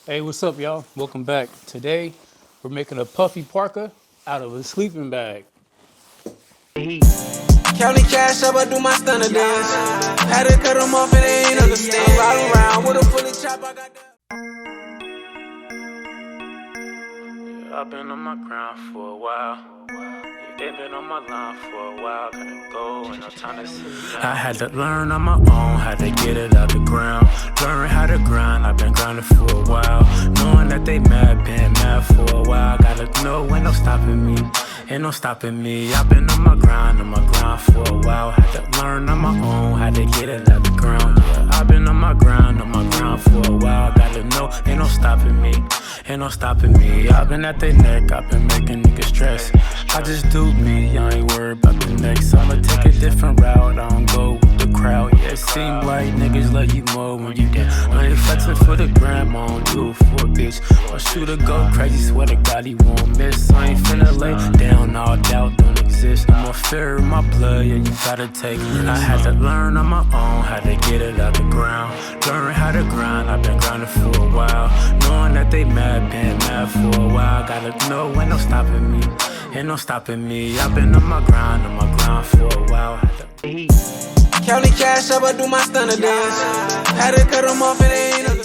Hey, what's up, y'all? Welcome back. Today, we're making a puffy parka out of a sleeping bag. Counting cash up, I do my stunner dance. Had to cut them off and they ain't understand. Ride around with a fully chop, I got that. Yeah, I've been on my grind for a while. Yeah, they've been on my line for a while. Gotta go and no time to sit down. I had to learn on my own how to get it out the ground. Learn how to grind, I've been grinding for a while. Knowing that they mad, been mad for a while. Gotta know when no stopping me. Ain't no stopping me. I've been on my grind for a while. Had to learn on my own how to get it out the ground. Yeah, I've been on my grind for a while. Gotta know, ain't no stopping me. Ain't no stopping me. I've been at their neck, I've been making niggas stress. I just do me, I ain't worried about the next. I'ma take a different route, I don't go with the crowd. Yeah, it seem like niggas love you more when you down. I ain't flexing for the gram, I don't do it for a bitch. Or shoot or go crazy, swear to God he won't miss. I ain't finna lay down, all doubt don't exist. No more fear in my blood, yeah, you gotta take risks. I had to learn on my own how to get it out the ground. Learn how to grind, I've been grinding for a while. Knowing that they mad, been mad for a while. Gotta know when no stopping me. Ain't no stopping me. I've been on my grind for a while. Counting cash up, I do my stunner dance. Had to cut them off and they ain't understand.